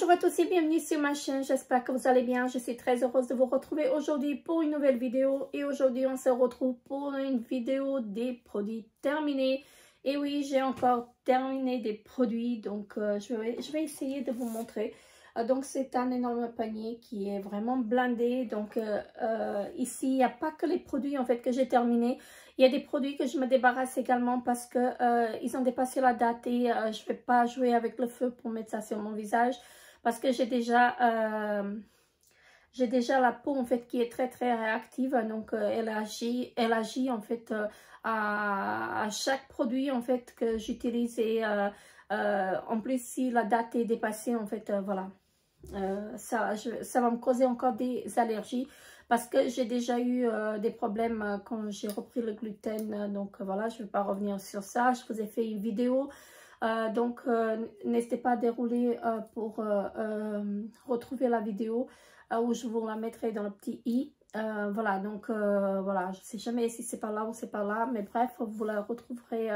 Bonjour à tous et bienvenue sur ma chaîne, j'espère que vous allez bien. Je suis très heureuse de vous retrouver aujourd'hui pour une nouvelle vidéo. Et aujourd'hui, on se retrouve pour une vidéo des produits terminés. Et oui, j'ai encore terminé des produits, donc je vais essayer de vous montrer. Donc, c'est un énorme panier qui est vraiment blindé. Donc, ici, il n'y a pas que les produits en fait que j'ai terminés. Il y a des produits que je me débarrasse également parce que ils ont dépassé la date et je ne vais pas jouer avec le feu pour mettre ça sur mon visage parce que j'ai déjà la peau en fait qui est très réactive. Donc, elle agit en fait à chaque produit en fait que j'utilise et en plus si la date est dépassée en fait voilà. Ça va me causer encore des allergies parce que j'ai déjà eu des problèmes quand j'ai repris le gluten. Donc voilà, je ne vais pas revenir sur ça. Je vous ai fait une vidéo. Donc n'hésitez pas à dérouler pour retrouver la vidéo où je vous la mettrai dans le petit i. Voilà, donc voilà, je ne sais jamais si c'est par là ou c'est par là. Mais bref, vous la retrouverez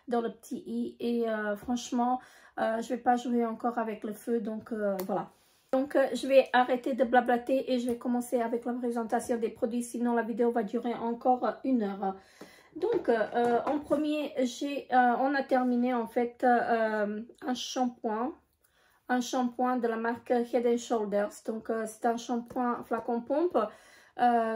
dans le petit i. Et franchement, je ne vais pas jouer encore avec le feu. Donc voilà. Donc, je vais arrêter de blablater et je vais commencer avec la présentation des produits. Sinon, la vidéo va durer encore 1 heure. Donc, en premier, on a terminé en fait un shampoing de la marque Head & Shoulders. Donc, c'est un shampoing flacon pompe.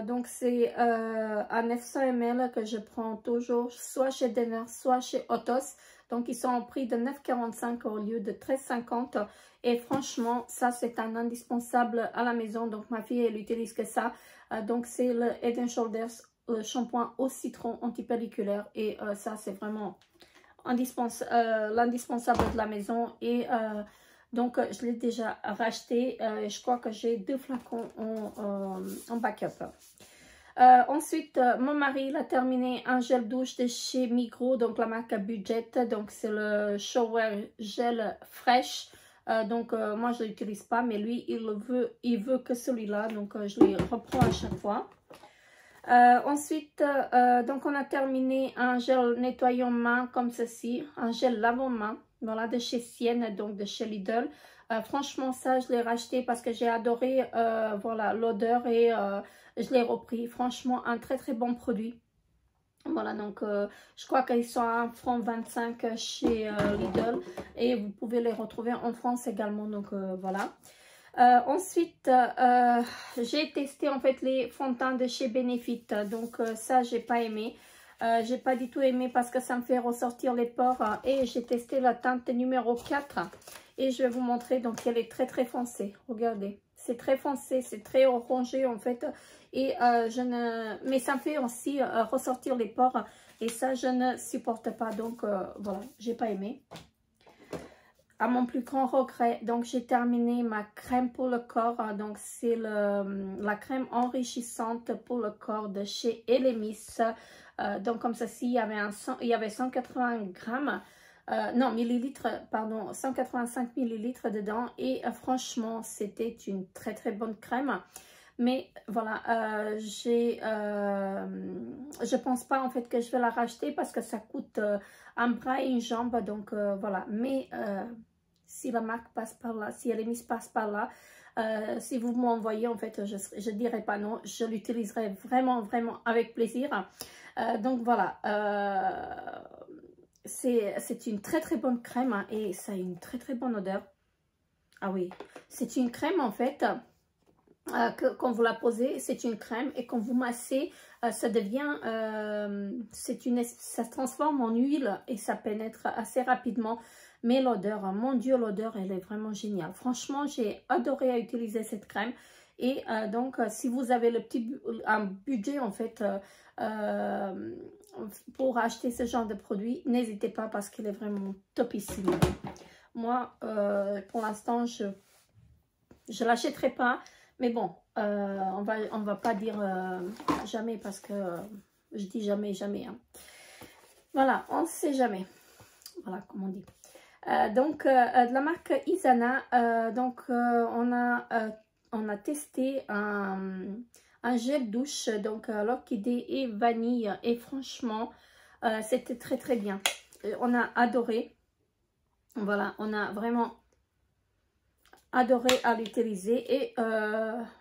Donc, c'est un 900 ml que je prends toujours soit chez Denner, soit chez Otos. Donc, ils sont au prix de 9,45 au lieu de 13,50. Et franchement, ça, c'est un indispensable à la maison. Donc, ma fille, elle utilise que ça. Donc, c'est le Head & Shoulders shampoing au citron antipelliculaire. Et ça, c'est vraiment l'indispensable de la maison. Et donc, je l'ai déjà racheté. Je crois que j'ai 2 flacons en backup. Ensuite, mon mari il a terminé un gel douche de chez Migros, donc la marque Budget. Donc, c'est le Shower Gel Fresh. Donc, moi, je ne l'utilise pas, mais lui, il veut que celui-là. Donc, je les reprends à chaque fois. Ensuite, donc, on a terminé un gel nettoyant main comme ceci. Un gel lavant-main, voilà, de chez Sienne, donc de chez Lidl. Franchement, ça, je l'ai racheté parce que j'ai adoré voilà, l'odeur et je l'ai repris. Franchement, un très bon produit. Voilà, donc je crois qu'ils sont à 1,25 € chez Lidl et vous pouvez les retrouver en France également. Donc voilà. Ensuite, j'ai testé en fait les fonds de teint de chez Benefit. Donc ça, j'ai pas aimé. J'ai pas du tout aimé parce que ça me fait ressortir les pores. Et j'ai testé la teinte numéro 4. Et je vais vous montrer. Donc elle est très foncée. Regardez. C'est très foncé. C'est très orangé en fait. Et mais ça me fait aussi ressortir les pores. Et ça, je ne supporte pas. Donc voilà, j'ai pas aimé. À mon plus grand regret, donc j'ai terminé ma crème pour le corps. Donc c'est la crème enrichissante pour le corps de chez Elemis. Donc comme ceci, il y avait 180 grammes, non millilitres, pardon, 185 millilitres dedans. Et franchement, c'était une très bonne crème. Mais voilà, je pense pas en fait que je vais la racheter parce que ça coûte un bras et une jambe. Donc voilà, mais si la marque passe par là, si Elemis passe par là, si vous m'envoyez en fait, je dirai pas non, je l'utiliserai vraiment avec plaisir. Donc voilà, c'est une très bonne crème hein, et ça a une très bonne odeur. Ah oui, c'est une crème en fait. Quand vous la posez, c'est une crème et quand vous massez, ça devient, ça se transforme en huile et ça pénètre assez rapidement. Mais l'odeur, mon Dieu, l'odeur, elle est vraiment géniale. Franchement, j'ai adoré à utiliser cette crème. Et donc, si vous avez un budget en fait pour acheter ce genre de produit, n'hésitez pas parce qu'il est vraiment topissime. Moi, pour l'instant, je ne l'achèterai pas. Mais bon, on va pas dire jamais parce que je dis jamais. Hein. Voilà, on ne sait jamais. Voilà, comme on dit. Donc, de la marque Isana, on a testé un gel douche, donc l'orchidée et vanille. Et franchement, c'était très bien. On a adoré. Voilà, on a vraiment adoré à l'utiliser. Et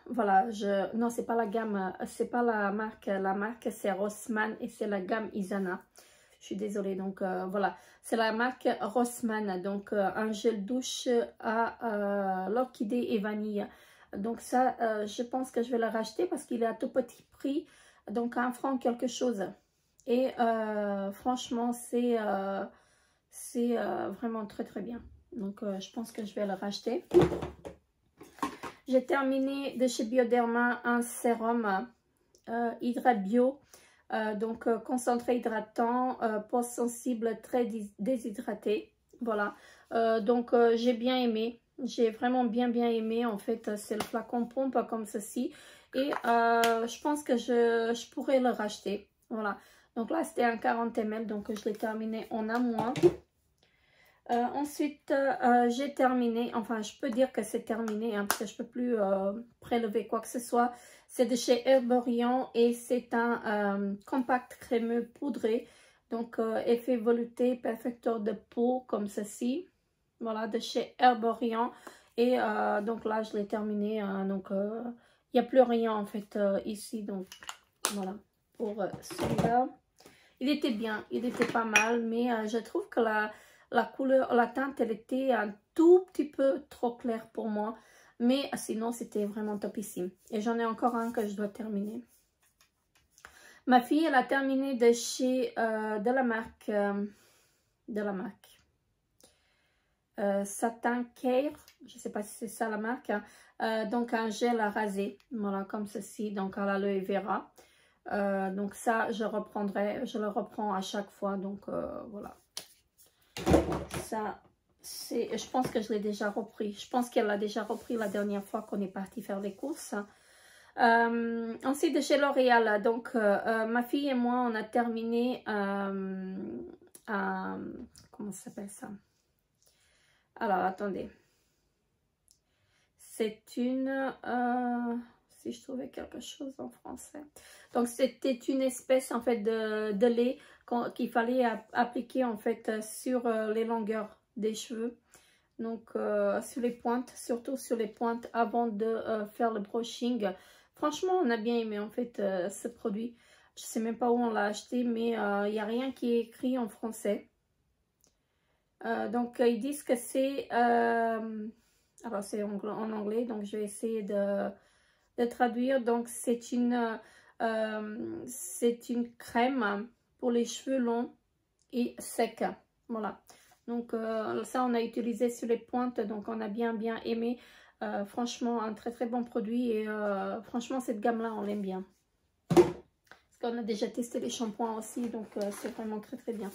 voilà, non, c'est pas la gamme, c'est pas la marque c'est Rossmann et c'est la gamme Isana. Je suis désolée, donc voilà, c'est la marque Rossmann, donc un gel douche à l'orchidée et vanille. Donc ça, je pense que je vais le racheter parce qu'il est à tout petit prix, donc à 1 franc quelque chose. Et franchement, c'est vraiment très très bien. Donc je pense que je vais le racheter. J'ai terminé de chez Bioderma un sérum Hydra Bio. Donc concentré hydratant, peau sensible très déshydratée. Voilà. Donc j'ai bien aimé. J'ai vraiment bien aimé. En fait, c'est le flacon pompe comme ceci. Et je pense que je pourrais le racheter. Voilà. Donc là, c'était un 40 ml. Donc je l'ai terminé en un mois. Ensuite, j'ai terminé, enfin je peux dire que c'est terminé hein, parce que je ne peux plus prélever quoi que ce soit. C'est de chez Herborian et c'est un compact crémeux poudré. Donc effet velouté, perfecteur de peau comme ceci. Voilà, de chez Herborian. Et donc là je l'ai terminé. Hein, donc il n'y a plus rien en fait ici. Donc voilà pour celui-là. Il était bien, il était pas mal, mais je trouve que la couleur, la teinte, elle était un tout petit peu trop claire pour moi. Mais sinon, c'était vraiment topissime. Et j'en ai encore un que je dois terminer. Ma fille, elle a terminé de chez, de la marque Satin Care. Je ne sais pas si c'est ça la marque. Hein. Donc, un gel à raser. Voilà, comme ceci. Donc, à l'aloe vera. Donc, ça, je le reprends à chaque fois. Donc, voilà. Ça, je pense que je l'ai déjà repris. Je pense qu'elle l'a déjà repris la dernière fois qu'on est parti faire les courses. Ensuite, de chez L'Oréal. Donc, ma fille et moi, on a terminé... comment ça s'appelle ça? Alors, attendez. C'est une... si je trouvais quelque chose en français. Donc, c'était une espèce, en fait, de lait qu'il fallait appliquer, en fait, sur les longueurs des cheveux. Donc, sur les pointes, surtout sur les pointes, avant de faire le brushing. Franchement, on a bien aimé, en fait, ce produit. Je ne sais même pas où on l'a acheté, mais il n'y a rien qui est écrit en français. Donc, ils disent que c'est... alors, c'est en anglais, donc je vais essayer de traduire. Donc, c'est une crème pour les cheveux longs et secs. Voilà. Donc, ça, on a utilisé sur les pointes. Donc, on a bien aimé. Franchement, un très bon produit. Et franchement, cette gamme-là, on l'aime bien. Parce qu'on a déjà testé les shampoings aussi. Donc, c'est vraiment très bien.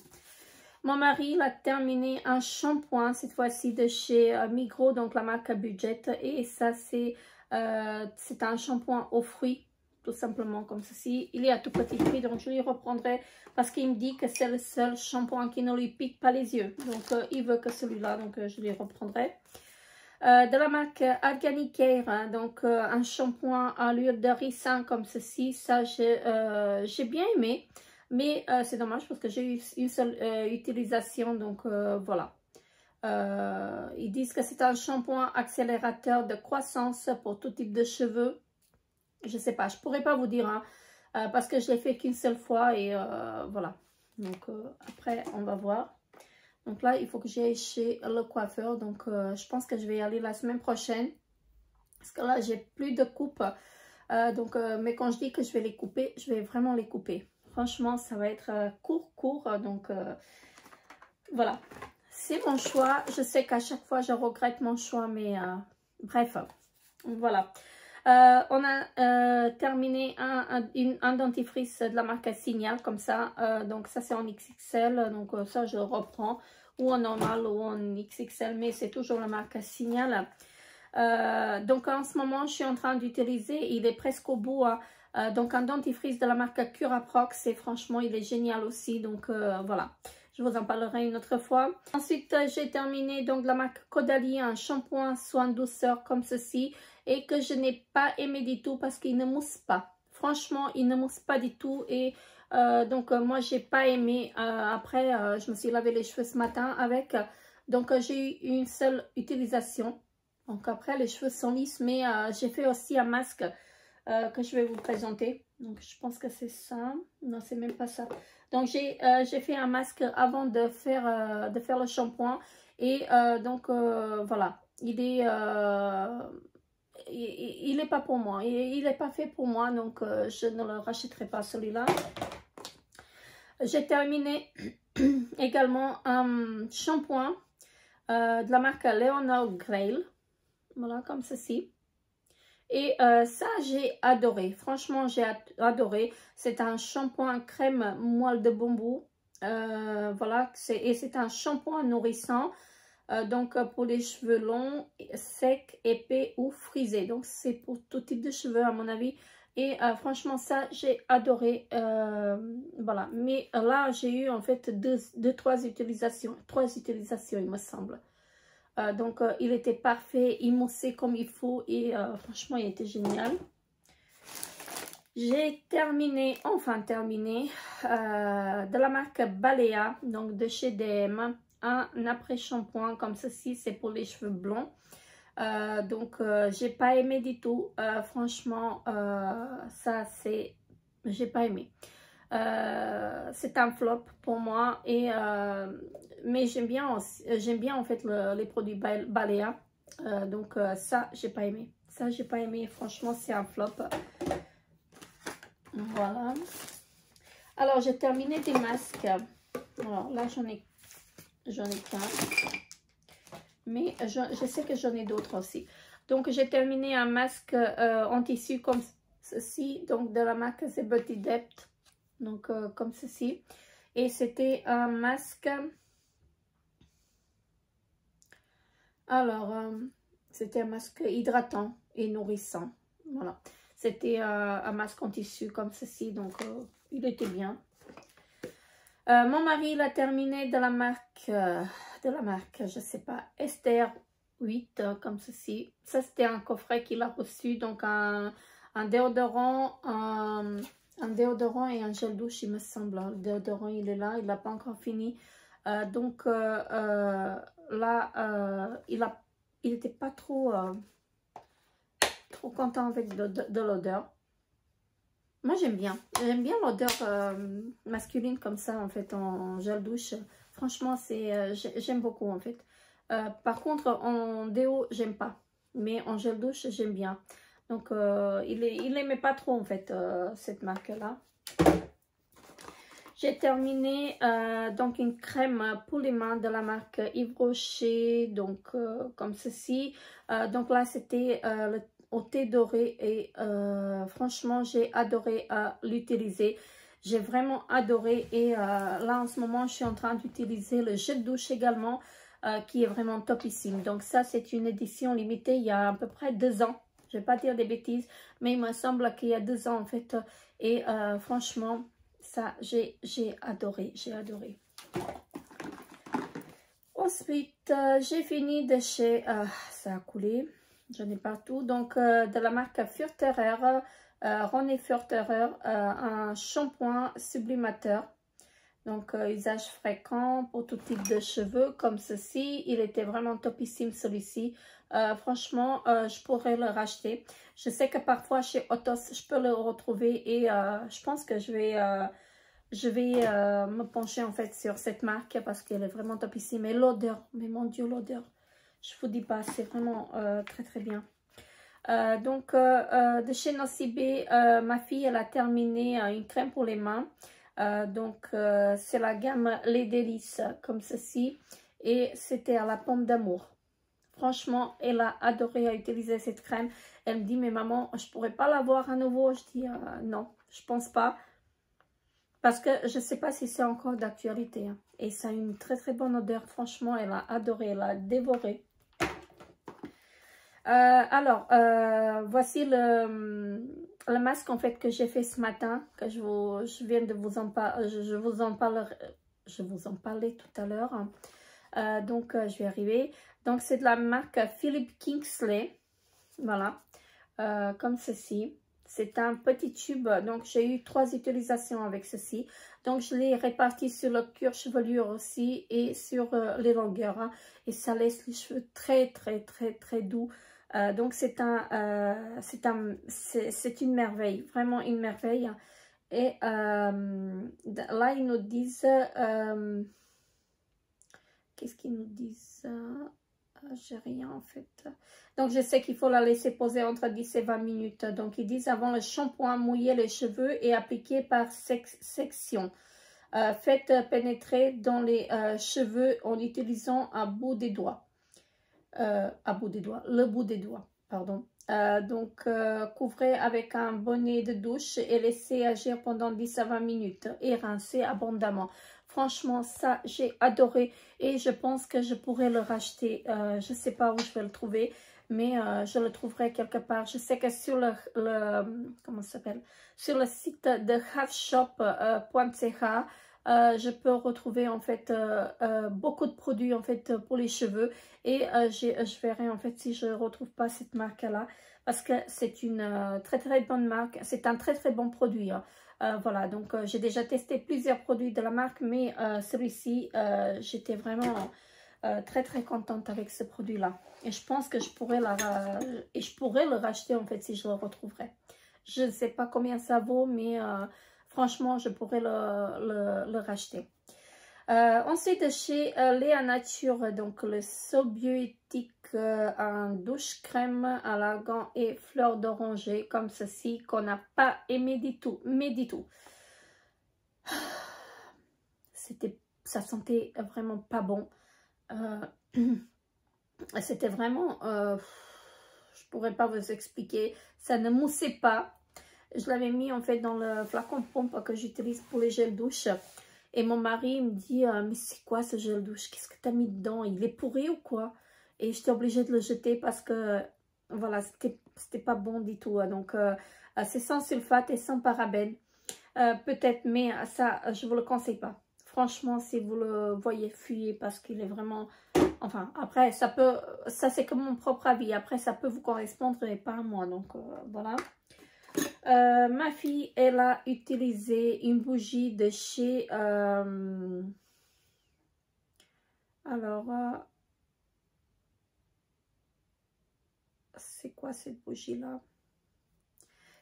Mon mari, il a terminé un shampoing, cette fois-ci de chez Migros, donc la marque Budget. Et ça, c'est un shampoing aux fruits, tout simplement comme ceci. Il est à tout petit prix, donc je lui reprendrai parce qu'il me dit que c'est le seul shampoing qui ne lui pique pas les yeux. Donc, il veut que celui-là, donc je lui reprendrai. De la marque Organicare, hein, donc un shampoing à l'huile de ricin comme ceci. Ça, j'ai bien aimé. Mais c'est dommage parce que j'ai eu une seule utilisation, donc voilà. Ils disent que c'est un shampoing accélérateur de croissance pour tout type de cheveux. Je sais pas, je pourrais pas vous dire, hein, parce que je l'ai fait qu'une seule fois et voilà. Donc après, on va voir. Donc là, il faut que j'aille chez le coiffeur. Donc je pense que je vais y aller la semaine prochaine. Parce que là, j'ai plus de coupe. Mais quand je dis que je vais les couper, je vais vraiment les couper. Franchement, ça va être court. Donc, voilà. C'est mon choix. Je sais qu'à chaque fois, je regrette mon choix. Mais bref, voilà. On a terminé un dentifrice de la marque Signal, comme ça. Donc, ça, c'est en XXL. Donc, ça, je le reprends. Ou en normal ou en XXL. Mais c'est toujours la marque Signal. Donc, en ce moment, je suis en train d'utiliser. Il est presque au bout. Hein. Donc un dentifrice de la marque Curaprox et franchement il est génial aussi, donc voilà, je vous en parlerai une autre fois. Ensuite j'ai terminé donc de la marque Caudalie un shampoing soin douceur comme ceci et que je n'ai pas aimé du tout parce qu'il ne mousse pas, franchement il ne mousse pas du tout et donc moi j'ai pas aimé. Après je me suis lavé les cheveux ce matin avec, donc j'ai eu une seule utilisation. Donc après, les cheveux sont lisses, mais j'ai fait aussi un masque que je vais vous présenter. Donc je pense que c'est ça. Non, c'est même pas ça. Donc j'ai fait un masque avant de faire le shampoing. Et donc voilà, il est pas pour moi. Il n'est pas fait pour moi, donc je ne le rachèterai pas celui-là. J'ai terminé également un shampoing de la marque Leonard Grail. Voilà, comme ceci. Et ça, j'ai adoré. Franchement, j'ai adoré. C'est un shampoing crème moelle de bambou. Voilà, et c'est un shampoing nourrissant. Donc, pour les cheveux longs, secs, épais ou frisés. Donc, c'est pour tout type de cheveux, à mon avis. Et franchement, ça, j'ai adoré. Voilà. Mais là, j'ai eu en fait trois utilisations. 3 utilisations, il me semble. Donc, il était parfait, émoussé comme il faut. Et franchement, il était génial. J'ai terminé, enfin terminé, de la marque Balea, donc de chez DM, un après-shampoing comme ceci, c'est pour les cheveux blonds. Donc, j'ai pas aimé du tout. Franchement, ça c'est, j'ai pas aimé. C'est un flop pour moi. Et mais j'aime bien en fait les produits Balea. Donc ça, j'ai pas aimé. Ça, j'ai pas aimé. Franchement, c'est un flop. Voilà. Alors, j'ai terminé des masques. Alors là, j'en ai qu'un. Mais je sais que j'en ai d'autres aussi. Donc, j'ai terminé un masque en tissu comme ceci. Donc, de la marque The Beauty Depth. Donc, comme ceci. Et c'était un masque. Alors, c'était un masque hydratant et nourrissant. Voilà. C'était un masque en tissu comme ceci, donc il était bien. Mon mari, il a terminé de la marque, je sais pas, Esther 8, comme ceci. Ça, c'était un coffret qu'il a reçu, donc un déodorant, un déodorant et un gel douche, il me semble. Le déodorant, il est là, il n'a pas encore fini. Donc là, il n'était pas trop content avec de l'odeur. Moi, j'aime bien l'odeur masculine comme ça, en fait, en gel douche. Franchement, j'aime beaucoup, en fait. Par contre, en déo, j'aime pas. Mais en gel douche, j'aime bien. Donc, il n'aimait pas trop, en fait, cette marque-là. J'ai terminé donc une crème pour les mains de la marque Yves Rocher, donc comme ceci. Donc là, c'était au thé doré et franchement, j'ai adoré l'utiliser. J'ai vraiment adoré et là, en ce moment, je suis en train d'utiliser le gel douche également qui est vraiment topissime. Donc ça, c'est une édition limitée il y a à peu près 2 ans. Je ne vais pas dire des bêtises, mais il me semble qu'il y a 2 ans en fait. Et franchement, ça, j'ai adoré, Ensuite, j'ai fini de chez, ça a coulé, j'en ai partout. Donc, de la marque Furterer, René Furterer, un shampoing sublimateur. Donc, usage fréquent pour tout type de cheveux, comme ceci. Il était vraiment topissime, celui-ci. Franchement, je pourrais le racheter. Je sais que parfois, chez Otos, je peux le retrouver. Et je pense que je vais me pencher, en fait, sur cette marque. Parce qu'elle est vraiment topissime. Et l'odeur, mais mon Dieu, l'odeur. Je vous dis pas, c'est vraiment très, très bien. Donc, de chez Nocibé, ma fille, elle a terminé une crème pour les mains. Donc c'est la gamme Les Délices comme ceci et c'était à la pomme d'amour. Franchement, elle a adoré à utiliser cette crème. Elle me dit, mais maman, je pourrais pas l'avoir à nouveau. Je dis non, je pense pas, parce que je sais pas si c'est encore d'actualité, hein. Et ça a une très très bonne odeur. Franchement, elle a adoré, elle a dévoré. Alors voici le masque en fait que j'ai fait ce matin, que je viens de vous en parler, je vous en parlais tout à l'heure, hein. Donc je vais arriver. Donc c'est de la marque Philip Kingsley, voilà, comme ceci. C'est un petit tube, donc j'ai eu 3 utilisations avec ceci. Donc je l'ai réparti sur le cuir chevelure aussi et sur les longueurs. Hein, et ça laisse les cheveux très doux. Donc c'est une merveille, vraiment une merveille. Et là ils nous disent, qu'est-ce qu'ils nous disent? J'ai rien en fait. Donc je sais qu'il faut la laisser poser entre 10 et 20 minutes. Donc ils disent avant le shampoing, mouiller les cheveux et appliquer par section. Faites pénétrer dans les cheveux en utilisant le bout des doigts, pardon. Donc couvrez avec un bonnet de douche et laissez agir pendant 10 à 20 minutes et rincez abondamment. Franchement, ça, j'ai adoré et je pense que je pourrais le racheter. Je ne sais pas où je vais le trouver, mais je le trouverai quelque part. Je sais que sur comment ça s'appelle? Sur le site de halfshop.ch, je peux retrouver en fait beaucoup de produits en fait pour les cheveux et je verrai en fait si je ne retrouve pas cette marque là parce que c'est une très bonne marque, c'est un très bon produit. Hein. Voilà, donc j'ai déjà testé plusieurs produits de la marque, mais celui-ci, j'étais vraiment très contente avec ce produit-là. Et je pense que je pourrais le racheter en fait si je le retrouverais. Je ne sais pas combien ça vaut, mais franchement, je pourrais le racheter. Ensuite, chez Léa Nature, donc le Sobiotique en douche crème à l'argan et fleur d'oranger, comme ceci, qu'on n'a pas aimé du tout, mais du tout. Ça sentait vraiment pas bon. C'était vraiment, je pourrais pas vous expliquer, ça ne moussait pas. Je l'avais mis en fait dans le flacon pompe que j'utilise pour les gels douche. Et mon mari me dit, mais c'est quoi ce gel douche? Qu'est-ce que tu as mis dedans? Il est pourri ou quoi? Et j'étais obligée de le jeter parce que, voilà, c'était pas bon du tout. Donc, c'est sans sulfate et sans parabènes. Peut-être, mais ça, je vous le conseille pas. Franchement, si vous le voyez, fuyez parce qu'il est vraiment... Enfin, après, ça c'est comme mon propre avis. Après, ça peut vous correspondre et pas à moi. Donc, voilà. Ma fille, elle a utilisé une bougie de chez... c'est quoi cette bougie-là?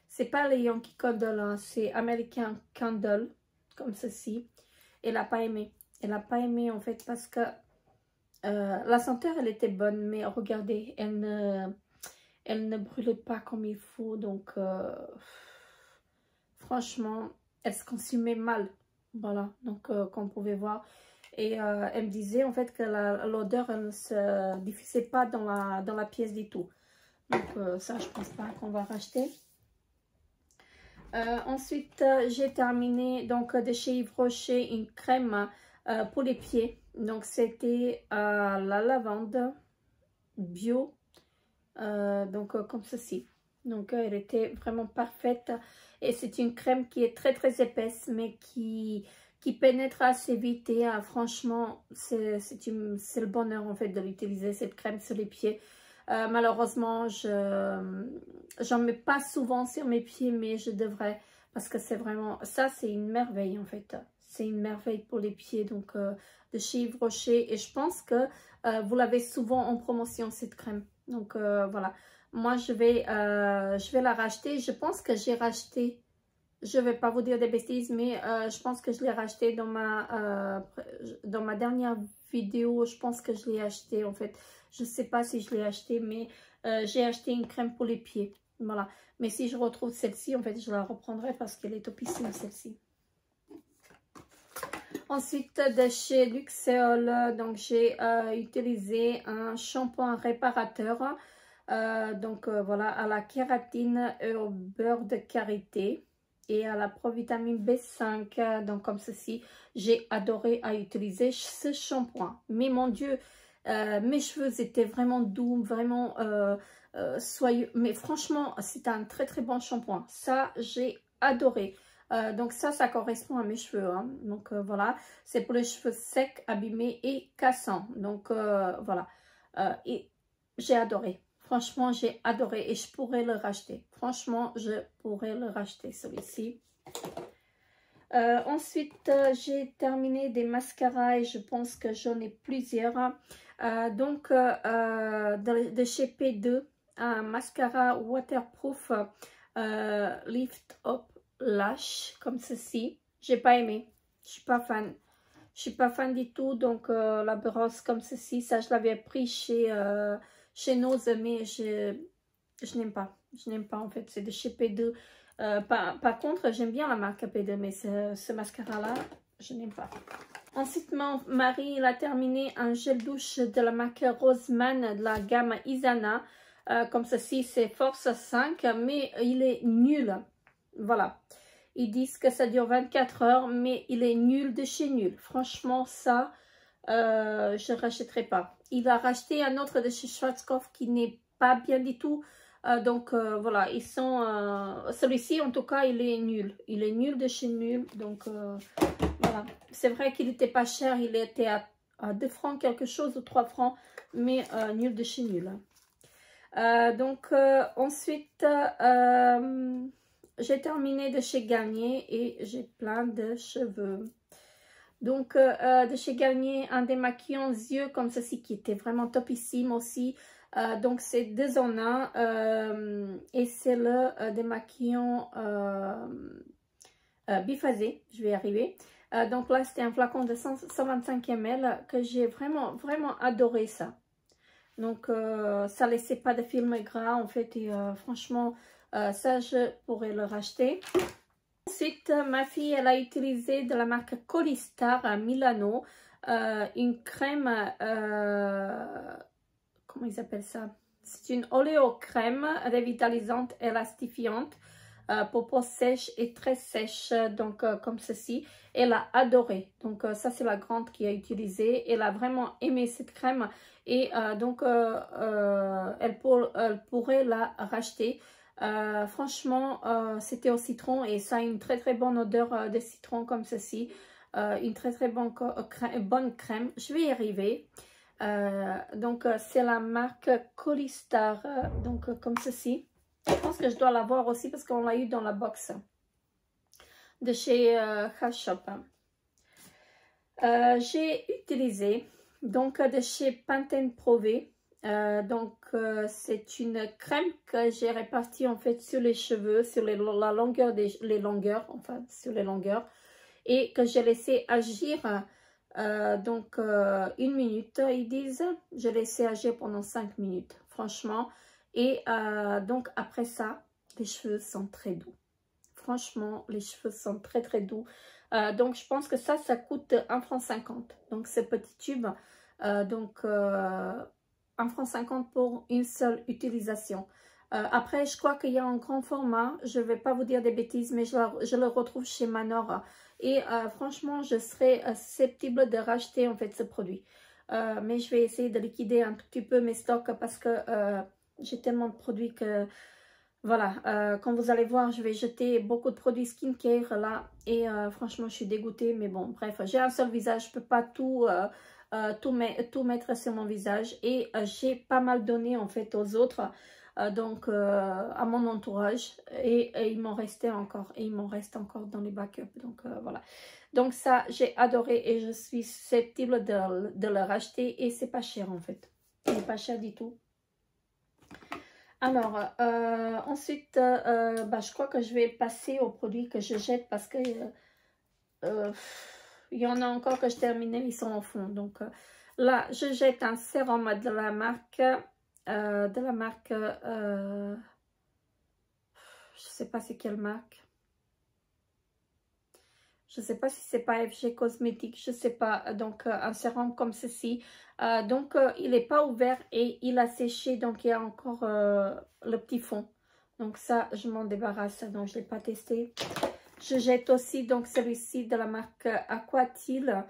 C'est pas les Yankee Candle, hein, c'est American Candle, comme ceci. Elle n'a pas aimé. Elle n'a pas aimé, en fait, parce que la senteur, elle était bonne, mais regardez, elle ne brûlait pas comme il faut, donc... franchement, elle se consumait mal. Voilà, donc comme vous pouvez voir. Et elle me disait en fait que l'odeur, elle ne se diffusait pas dans la pièce du tout. Donc ça, je pense pas qu'on va racheter. Ensuite, j'ai terminé donc de chez Yves Rocher une crème pour les pieds. Donc c'était la lavande bio. Donc comme ceci. Donc elle était vraiment parfaite et c'est une crème qui est très épaisse mais qui pénètre assez vite et franchement c'est le bonheur en fait de l'utiliser cette crème sur les pieds. Malheureusement j'en mets pas souvent sur mes pieds mais je devrais parce que c'est vraiment ça, c'est une merveille en fait, c'est une merveille pour les pieds. Donc de chez Yves Rocher et je pense que vous l'avez souvent en promotion cette crème. Donc voilà, moi je vais la racheter. Je pense que j'ai racheté, je vais pas vous dire des bêtises, mais je pense que je l'ai racheté dans ma dernière vidéo. Je pense que je l'ai acheté en fait. Je sais pas si je l'ai acheté, mais j'ai acheté une crème pour les pieds. Voilà, mais si je retrouve celle-ci, en fait, je la reprendrai parce qu'elle est topissime celle-ci. Ensuite, de chez Luxéol, donc j'ai utilisé un shampoing réparateur. Donc voilà, à la kératine et au beurre de karité et à la provitamine B5. Donc comme ceci, j'ai adoré à utiliser ce shampoing. Mais mon Dieu, mes cheveux étaient vraiment doux, vraiment soyeux. Mais franchement, c'est un très bon shampoing. Ça, j'ai adoré. Donc ça correspond à mes cheveux. Hein. Donc voilà, c'est pour les cheveux secs, abîmés et cassants. Donc voilà, et j'ai adoré. Franchement, j'ai adoré et je pourrais le racheter. Franchement, je pourrais le racheter, celui-ci. Ensuite, j'ai terminé des mascaras et je pense que j'en ai plusieurs. De chez P2, un mascara waterproof Lift Up Lash, comme ceci. J'ai pas aimé, je suis pas fan. Je suis pas fan du tout, donc la brosse comme ceci, ça je l'avais pris chez Nose, mais je n'aime pas. Je n'aime pas en fait, c'est de chez P2. Par contre, j'aime bien la marque P2, mais ce mascara-là, je n'aime pas. Ensuite, mon mari, il a terminé un gel douche de la marque Roseman de la gamme Isana. Comme ceci, c'est Force 5, mais il est nul. Voilà. Ils disent que ça dure 24 heures, mais il est nul de chez nul. Franchement, ça, je ne rachèterai pas. Il a racheté un autre de chez Schwarzkopf qui n'est pas bien du tout. Voilà, ils sont... celui-ci, en tout cas, il est nul. Il est nul de chez nul. Donc, voilà. C'est vrai qu'il n'était pas cher. Il était à 2 francs quelque chose ou 3 francs. Mais nul de chez nul. Ensuite... j'ai terminé de chez Garnier et j'ai plein de cheveux. Donc, de chez Garnier, un démaquillant yeux comme ceci qui était vraiment topissime aussi. Donc, c'est 2 en 1 et c'est le démaquillant biphasé. Je vais y arriver. Donc là, c'était un flacon de 125 ml que j'ai vraiment adoré ça. Donc, ça laissait pas de film gras en fait et franchement... ça, je pourrais le racheter. Ensuite, ma fille, elle a utilisé de la marque Colistar à Milano, une crème, comment ils appellent ça? C'est une oléocrème revitalisante, élastifiante, pour peau sèche et très sèche, donc comme ceci. Elle a adoré. Donc, ça, c'est la grande qui a utilisé. Elle a vraiment aimé cette crème et elle pourrait la racheter. Franchement, c'était au citron et ça a une très bonne odeur de citron comme ceci. Une très bonne crème. Je vais y arriver. C'est la marque Colistar. Comme ceci. Je pense que je dois l'avoir aussi parce qu'on l'a eu dans la box de chez Hash Shop. J'ai utilisé de chez Pantene Prové. C'est une crème que j'ai répartie en fait sur les cheveux, sur les longueurs sur les longueurs et que j'ai laissé agir 1 minute, ils disent. J'ai laissé agir pendant 5 minutes, franchement. Et donc après ça, les cheveux sont très doux. Franchement, les cheveux sont très doux. Donc je pense que ça coûte 1,50 franc. Donc ce petit tube, 1,50 franc pour une seule utilisation. Après, je crois qu'il y a un grand format. Je ne vais pas vous dire des bêtises, mais je le retrouve chez Manor. Et franchement, je serais susceptible de racheter en fait ce produit. Mais je vais essayer de liquider un tout petit peu mes stocks parce que j'ai tellement de produits que... Voilà, quand vous allez voir, je vais jeter beaucoup de produits skincare là. Et franchement, je suis dégoûtée. Mais bon, bref, j'ai un seul visage. Je ne peux pas tout mettre sur mon visage. Et j'ai pas mal donné en fait aux autres. À mon entourage. Et il m'en restait encore. Et il m'en reste encore dans les backups. Donc, voilà. Donc, ça, j'ai adoré. Et je suis susceptible de le racheter. Et c'est pas cher en fait. C'est pas cher du tout. Alors, ensuite, je crois que je vais passer aux produits que je jette parce que il y en a encore que je terminais, ils sont au fond. Donc là, je jette un sérum de la marque, je sais pas c'est quelle marque. Je ne sais pas si c'est pas FG Cosmétique, je ne sais pas. Donc, un sérum comme ceci. Il n'est pas ouvert et il a séché. Donc, il y a encore le petit fond. Donc, ça, je m'en débarrasse. Donc, je ne l'ai pas testé. Je jette aussi donc celui-ci de la marque Aquatil.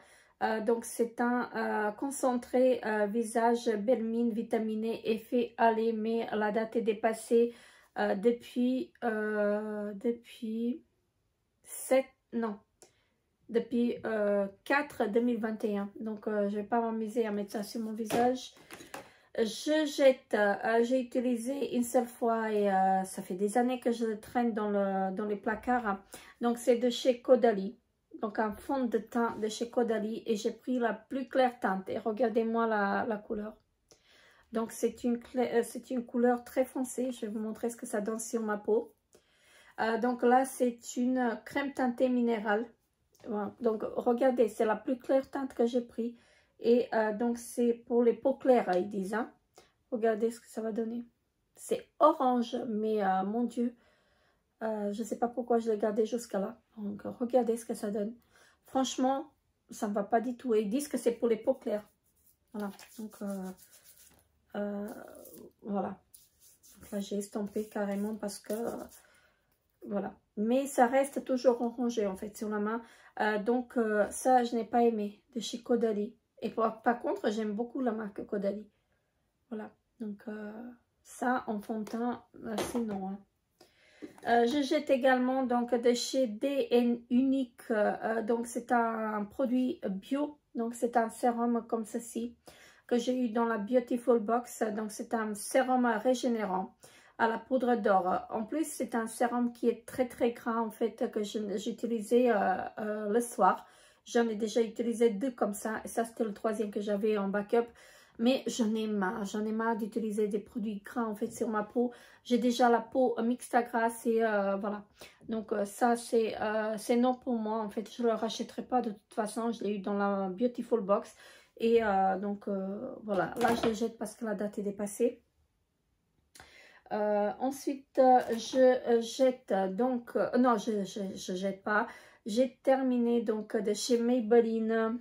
C'est un concentré visage Belmine vitaminé effet allé. Mais la date est dépassée depuis 4 2021. Donc je vais pas m'amuser à mettre ça sur mon visage. Je jette, j'ai utilisé une seule fois et ça fait des années que je le traîne dans les placards. Donc c'est de chez Caudalie, donc un fond de teint de chez Caudalie et j'ai pris la plus claire teinte et regardez-moi la couleur. Donc c'est une couleur très foncée, je vais vous montrer ce que ça donne sur ma peau. Donc là c'est une crème teintée minérale. Voilà. Donc regardez, c'est la plus claire teinte que j'ai pris. Et donc c'est pour les peaux claires, ils disent. Hein. Regardez ce que ça va donner. C'est orange, mais mon Dieu, je ne sais pas pourquoi je l'ai gardé jusqu'à là. Donc regardez ce que ça donne. Franchement, ça ne va pas du tout. Et ils disent que c'est pour les peaux claires. Voilà. Donc voilà. Donc là j'ai estampé carrément parce que voilà. Mais ça reste toujours orangé en fait sur la main. Donc ça je n'ai pas aimé de chez Caudalie. Et par contre, j'aime beaucoup la marque Caudalie. Voilà. Donc, ça, en fond de teint, c'est non. Hein. Je jette également donc de chez DN Unique. Donc, c'est un produit bio. Donc, c'est un sérum comme ceci que j'ai eu dans la Beautiful Box. Donc, c'est un sérum régénérant à la poudre d'or. En plus, c'est un sérum qui est très, très gras, en fait, que j'utilisais le soir. J'en ai déjà utilisé 2 comme ça. Et ça, c'était le 3e que j'avais en backup. Mais j'en ai marre. J'en ai marre d'utiliser des produits gras, en fait, sur ma peau. J'ai déjà la peau mixte à grasse et voilà. Donc, ça, c'est non pour moi. En fait, je ne le rachèterai pas de toute façon. Je l'ai eu dans la Beautiful Box. Et donc, voilà. Là, je le jette parce que la date est dépassée. Ensuite, je jette donc... non, je jette pas. J'ai terminé donc de chez Maybelline,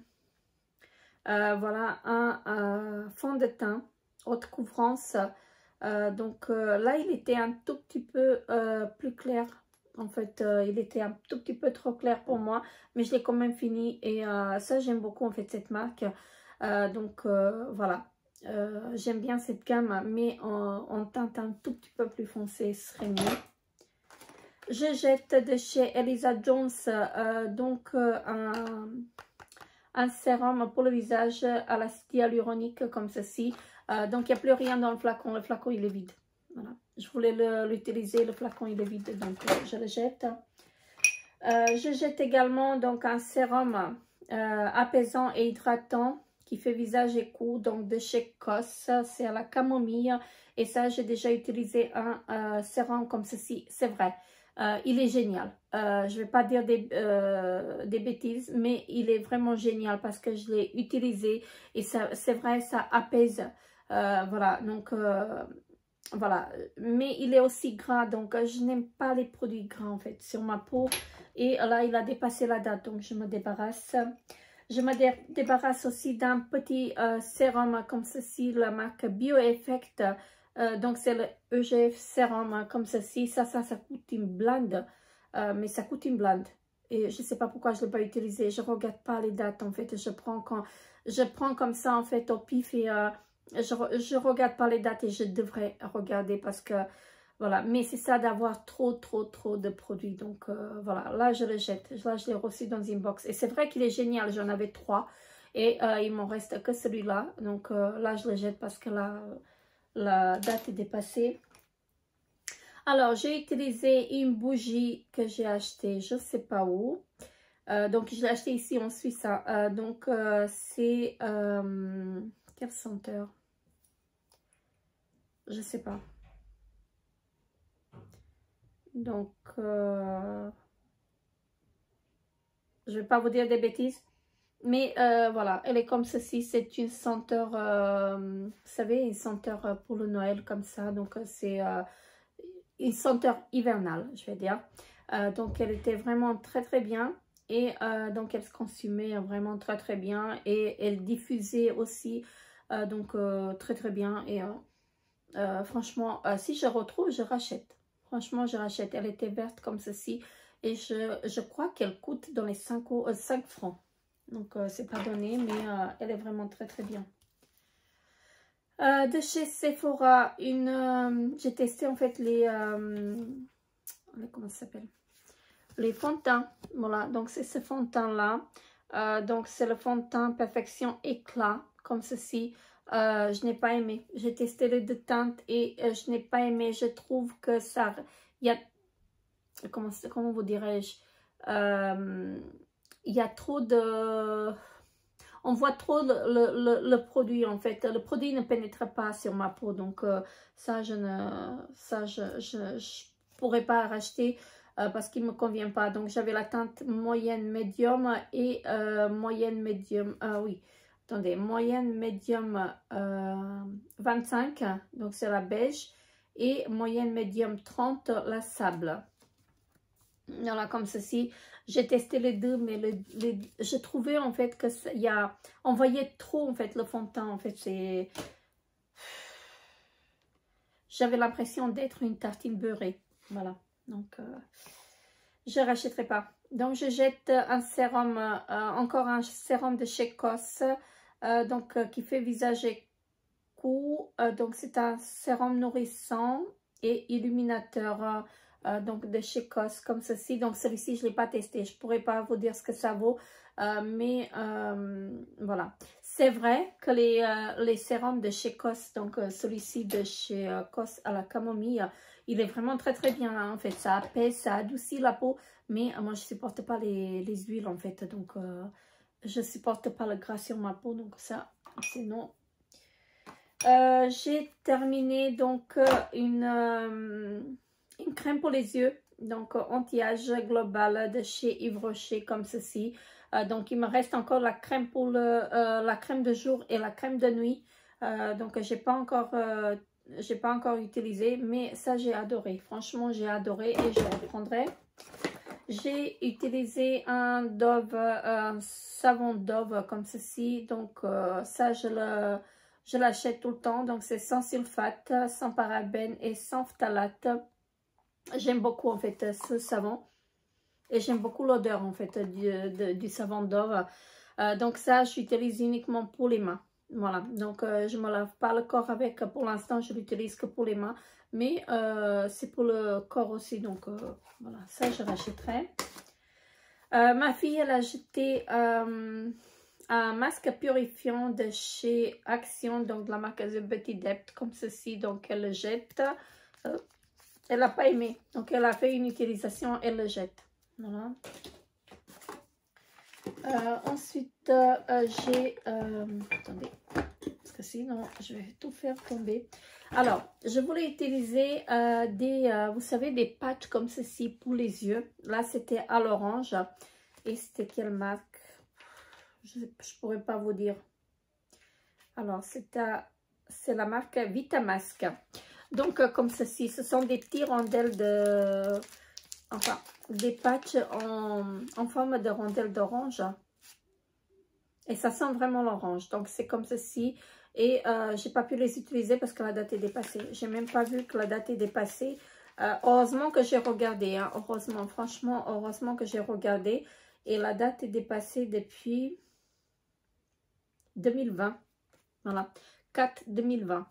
voilà, un fond de teint, haute couvrance. Donc là, il était un tout petit peu plus clair. En fait, il était un tout petit peu trop clair pour moi, mais je l'ai quand même fini. Et ça, j'aime beaucoup en fait cette marque. Donc voilà, j'aime bien cette gamme, mais en teinte un tout petit peu plus foncé, ce serait mieux. Je jette de chez Elisa Jones donc un sérum pour le visage à l'acide hyaluronique comme ceci. Donc il n'y a plus rien dans le flacon il est vide. Voilà. Je voulais l'utiliser, le flacon il est vide, donc je le jette. Je jette également donc un sérum apaisant et hydratant qui fait visage et cou, donc de chez COS, c'est à la camomille. Et ça, j'ai déjà utilisé un sérum comme ceci, c'est vrai. Il est génial. Je ne vais pas dire des bêtises, mais il est vraiment génial parce que je l'ai utilisé et c'est vrai, ça apaise. Voilà, donc voilà. Mais il est aussi gras, donc je n'aime pas les produits gras en fait sur ma peau. Et là, il a dépassé la date, donc je me débarrasse. Je me débarrasse aussi d'un petit sérum comme ceci, la marque BioEffect. Donc c'est le EGF sérum comme ceci. Ça coûte une blinde. Mais ça coûte une blinde. Et je ne sais pas pourquoi je ne l'ai pas utilisé. Je ne regarde pas les dates en fait. Je prends comme ça en fait au pif et je ne regarde pas les dates et je devrais regarder parce que voilà. Mais c'est ça d'avoir trop de produits. Donc voilà, là je le jette. Là je l'ai reçu dans une box. Et c'est vrai qu'il est génial. J'en avais 3 et il m'en reste que celui-là. Donc là je le jette parce que la date est dépassée. Alors, j'ai utilisé une bougie que j'ai achetée, je ne sais pas où. Donc, je l'ai achetée ici en Suisse. Donc, c'est... quelle senteur? Je ne sais pas. Donc, je ne vais pas vous dire des bêtises. Mais voilà, elle est comme ceci. C'est une senteur, vous savez, une senteur pour le Noël comme ça. Donc, c'est... une senteur hivernale, je vais dire. Donc, elle était vraiment très bien. Et donc, elle se consumait vraiment très bien. Et elle diffusait aussi, donc, très bien. Et franchement, si je retrouve, je rachète. Franchement, je rachète. Elle était verte comme ceci. Et je crois qu'elle coûte dans les 5 francs. Donc, c'est pas donné, mais elle est vraiment très bien. De chez Sephora, j'ai testé en fait les comment ça s'appelle, les fonds de teint. Voilà, donc c'est ce fond de teint là. Donc c'est le fond de teint Perfection Éclat comme ceci. je n'ai pas aimé. J'ai testé les deux teintes et je n'ai pas aimé. Je trouve que ça, il y a, comment vous dirais-je, il y a trop de, on voit trop le produit en fait. Le produit ne pénètre pas sur ma peau, donc ça je pourrais pas racheter parce qu'il me convient pas. Donc j'avais la teinte moyenne médium et moyenne médium, oui. Attendez, moyenne médium 25, donc c'est la beige, et moyenne médium 30, la sable. Voilà, comme ceci. J'ai testé les deux, mais je trouvais en fait que on voyait trop en fait le fond de teint. En fait, j'avais l'impression d'être une tartine beurrée. Voilà, donc je ne rachèterai pas. Donc je jette un sérum, encore un sérum de chez COS. Qui fait visage et cou. Donc c'est un sérum nourrissant et illuminateur donc de chez COS comme ceci. Donc celui-ci je ne l'ai pas testé, je ne pourrais pas vous dire ce que ça vaut, mais voilà. C'est vrai que les sérums de chez COS, donc celui-ci de chez COS à la camomille, il est vraiment très très bien, hein, en fait. Ça apaise, ça adoucit la peau, mais moi je ne supporte pas les huiles en fait, donc je ne supporte pas le gras sur ma peau, donc ça, c'est non. J'ai terminé donc une crème pour les yeux, donc anti-âge global de chez Yves Rocher, comme ceci. Donc il me reste encore la crème pour la crème de jour et la crème de nuit. Donc j'ai pas encore utilisé, mais ça j'ai adoré. Franchement, j'ai adoré et je reprendrai. J'ai utilisé un savon Dove comme ceci, donc ça je l'achète tout le temps, donc c'est sans sulfate, sans parabènes et sans phtalate. J'aime beaucoup en fait ce savon et j'aime beaucoup l'odeur en fait du savon Dove. Donc ça j'utilise uniquement pour les mains. Voilà, donc je ne me lave pas le corps avec, pour l'instant je l'utilise que pour les mains, mais c'est pour le corps aussi, donc voilà, ça je rachèterai. Ma fille elle a jeté un masque purifiant de chez Action, donc de la marque The Beauty Depth, comme ceci, donc elle le jette. Elle n'a pas aimé, donc elle a fait une utilisation, elle le jette. Voilà. Ensuite, j'ai... attendez, parce que sinon, je vais tout faire tomber. Alors, je voulais utiliser vous savez, des patchs comme ceci pour les yeux. Là, c'était à l'orange. Et c'était quelle marque? Je ne pourrais pas vous dire. Alors, c'est la marque Vitamask. Donc, comme ceci, ce sont des petits rondelles de... Enfin, des patchs en forme de rondelles d'orange. Et ça sent vraiment l'orange. Donc, c'est comme ceci. Et j'ai pas pu les utiliser parce que la date est dépassée. J'ai même pas vu que la date est dépassée. Heureusement que j'ai regardé. Hein. Heureusement, franchement, heureusement que j'ai regardé. Et la date est dépassée depuis 2020. Voilà, 4-2020.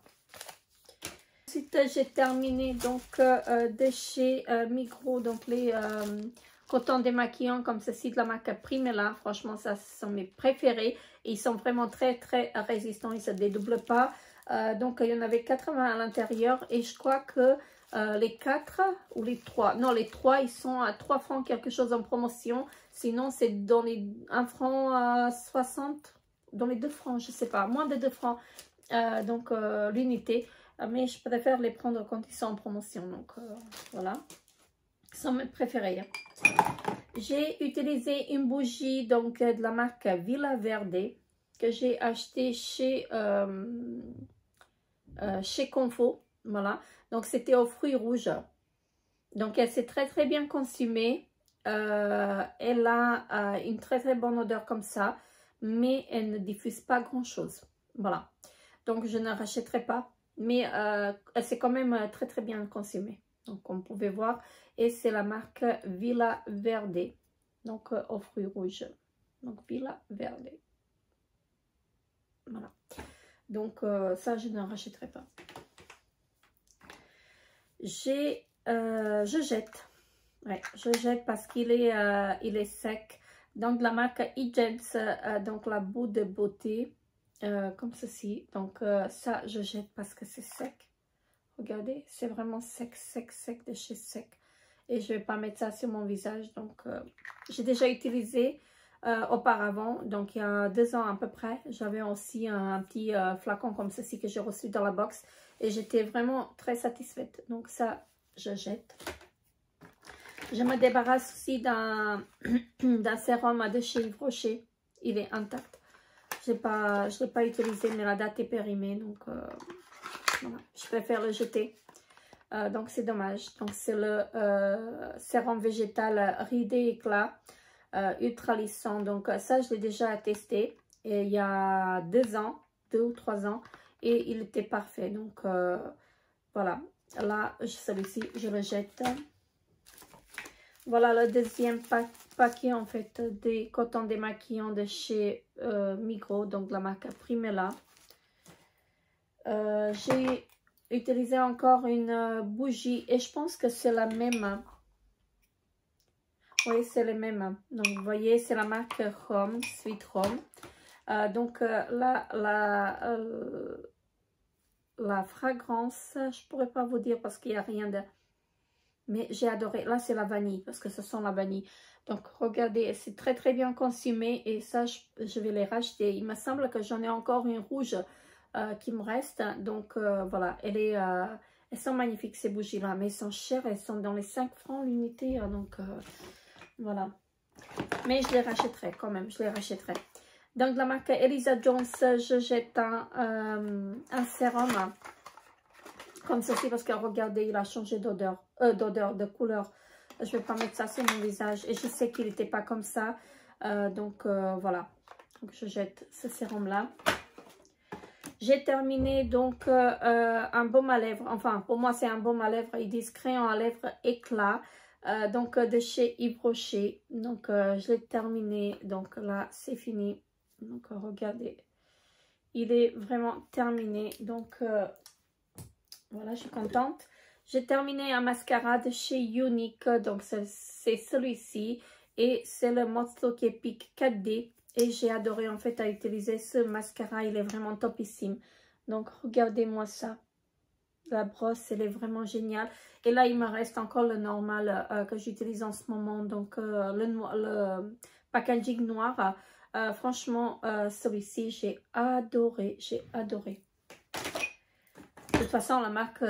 Ensuite, j'ai terminé donc de chez Migros, donc les cotons démaquillants comme ceci de la marque Primella. Franchement, ça sont mes préférés. Et ils sont vraiment très très résistants, ils ne se dédoublent pas. Donc, il y en avait 80 à l'intérieur. Et je crois que les 4 ou les 3, non les 3, ils sont à 3 francs quelque chose en promotion. Sinon, c'est dans les 1 franc 60, dans les 2 francs, je ne sais pas, moins de 2 francs. Donc, l'unité. Mais je préfère les prendre quand ils sont en promotion. Donc, voilà. Ce sont mes préférés. Hein. J'ai utilisé une bougie donc de la marque Villa Verde que j'ai acheté chez Confo. Voilà. Donc, c'était aux fruits rouges. Donc, elle s'est très, très bien consumée. Elle a une très, très bonne odeur comme ça. Mais elle ne diffuse pas grand-chose. Voilà. Donc, je ne rachèterai pas. Mais elle s'est quand même très, très bien consumée. Donc, comme vous pouvez voir. Et c'est la marque Villa Verde. Donc, aux fruits rouges. Donc, Villa Verde. Voilà. Donc, ça, je ne rachèterai pas. Je jette. Ouais, je jette parce qu'il est sec. Donc, la marque Hijens, donc la boue de beauté. comme ceci. Donc ça, je jette parce que c'est sec. Regardez, c'est vraiment sec, sec, sec, de chez sec. Et je ne vais pas mettre ça sur mon visage. Donc, j'ai déjà utilisé auparavant. Donc, il y a 2 ans à peu près. J'avais aussi un petit flacon comme ceci que j'ai reçu dans la box. Et j'étais vraiment très satisfaite. Donc, ça, je jette. Je me débarrasse aussi d'un sérum de chez Yves Rocher. Il est intact. Je ne l'ai pas utilisé, mais la date est périmée. Donc, voilà. Je préfère le jeter. Donc, c'est dommage. Donc, c'est le sérum végétal Ridé Éclat ultra lissant. Donc, ça, je l'ai déjà testé. Et il y a 2 ans, 2 ou 3 ans. Et il était parfait. Donc, voilà. Là, celui-ci, je le jette. Voilà le deuxième paquet, en fait, des cotons démaquillants de chez Migros. Donc, la marque Primella. J'ai utilisé encore une bougie et je pense que c'est la même. Oui, c'est la même. Donc, vous voyez, c'est la marque Home, Sweet Home. Donc, la fragrance, je pourrais pas vous dire parce qu'il n'y a rien de... Mais j'ai adoré. Là, c'est la vanille parce que ce sent la vanille. Donc, regardez, c'est très, très bien consumé et ça, je vais les racheter. Il me semble que j'en ai encore une rouge qui me reste. Donc, voilà, elles sont magnifiques ces bougies-là, mais elles sont chères. Elles sont dans les 5 francs l'unité. Donc, voilà. Mais je les rachèterai quand même, je les rachèterai. Donc, la marque Elisa Jones, je jette un sérum comme ceci parce que regardez, il a changé d'odeur, de couleur. Je ne vais pas mettre ça sur mon visage et je sais qu'il n'était pas comme ça. Donc, voilà. Donc, je jette ce sérum-là. J'ai terminé donc un baume à lèvres. Enfin, pour moi, c'est un baume à lèvres. Ils disent crayon à lèvres éclat. Donc, de chez Yves Rocher. Donc, je l'ai terminé. Donc, là, c'est fini. Donc, regardez. Il est vraiment terminé. Donc, voilà, je suis contente. J'ai terminé un mascara de chez Unique. Donc, c'est celui-ci. Et c'est le Mode Epic 4D. Et j'ai adoré en fait à utiliser ce mascara. Il est vraiment topissime. Donc, regardez-moi ça. La brosse, elle est vraiment géniale. Et là, il me reste encore le normal que j'utilise en ce moment. Donc, le packaging noir. Franchement, celui-ci, j'ai adoré. J'ai adoré. De toute façon, la marque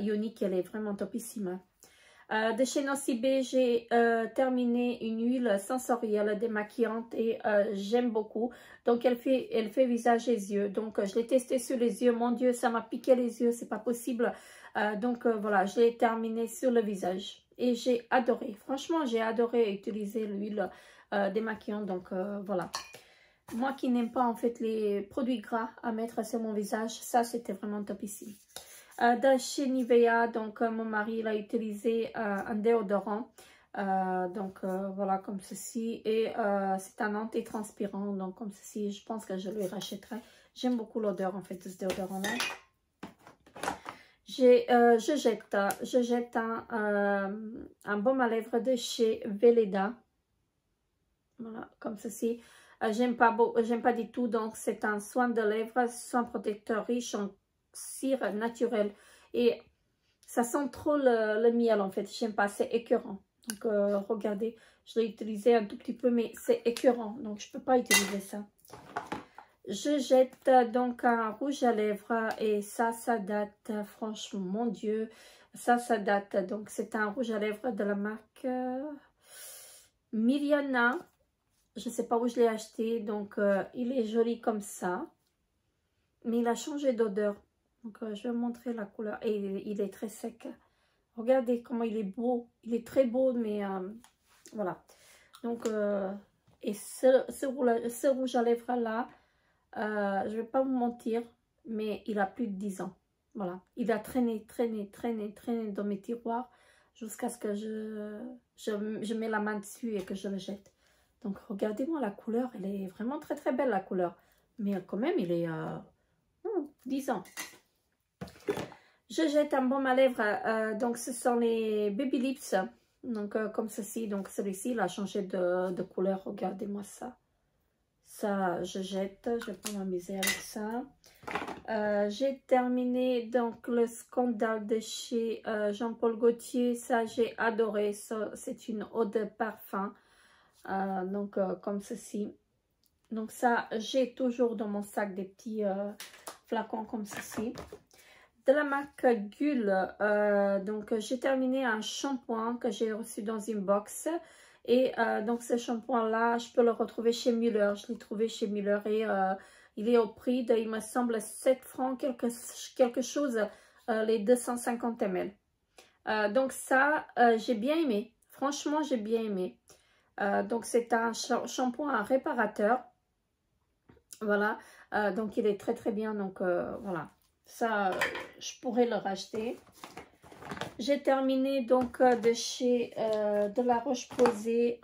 Unique, elle est vraiment topissime. De chez Nocibé, j'ai terminé une huile sensorielle démaquillante et j'aime beaucoup. Donc, elle fait visage et yeux. Donc, je l'ai testé sur les yeux. Mon Dieu, ça m'a piqué les yeux. C'est pas possible. Donc, voilà, je l'ai terminé sur le visage. Et j'ai adoré. Franchement, j'ai adoré utiliser l'huile démaquillante. Donc, voilà. Moi qui n'aime pas en fait les produits gras à mettre sur mon visage, ça c'était vraiment top ici. De chez Nivea, donc mon mari l'a utilisé un déodorant, voilà comme ceci, et c'est un anti-transpirant, donc comme ceci, je pense que je lui rachèterai. J'aime beaucoup l'odeur en fait de ce déodorant là. Je jette un baume à lèvres de chez Veleda, voilà comme ceci. J'aime pas du tout, donc c'est un soin de lèvres, soin protecteur riche en cire naturelle. Et ça sent trop le miel en fait, j'aime pas, c'est écœurant. Donc regardez, je l'ai utilisé un tout petit peu, mais c'est écœurant, donc je peux pas utiliser ça. Je jette donc un rouge à lèvres et ça date, franchement, mon Dieu, ça date. Donc c'est un rouge à lèvres de la marque Miliana. Je ne sais pas où je l'ai acheté, donc il est joli comme ça. Mais il a changé d'odeur. Donc je vais vous montrer la couleur. Et il est très sec. Regardez comment il est beau. Il est très beau, mais voilà. Donc, et ce rouge à lèvres là, je ne vais pas vous mentir, mais il a plus de 10 ans. Voilà. Il a traîné dans mes tiroirs jusqu'à ce que je mets la main dessus et que je le jette. Donc, regardez-moi la couleur. Elle est vraiment très, très belle, la couleur. Mais quand même, il est 10 ans. Je jette un baume à lèvres. Donc, ce sont les Baby Lips. Donc, comme ceci. Donc, celui-ci, il a changé de couleur. Regardez-moi ça. ça, je jette. Je vais pas m'amuser avec ça. J'ai terminé donc le scandale de chez Jean-Paul Gaultier. Ça, j'ai adoré. C'est une eau de parfum. Donc, comme ceci. Donc, ça, j'ai toujours dans mon sac des petits flacons comme ceci. De la marque Gull, donc j'ai terminé un shampoing que j'ai reçu dans une box. Et donc ce shampoing là, je peux le retrouver chez Müller. Je l'ai trouvé chez Müller et il est au prix de, il me semble, 7 francs quelque chose, les 250 ml. Donc ça, j'ai bien aimé. Franchement, j'ai bien aimé. Donc c'est un shampoing réparateur. Voilà, donc il est très très bien. Donc voilà. Ça, je pourrais le racheter. J'ai terminé donc de chez de la Roche-Posay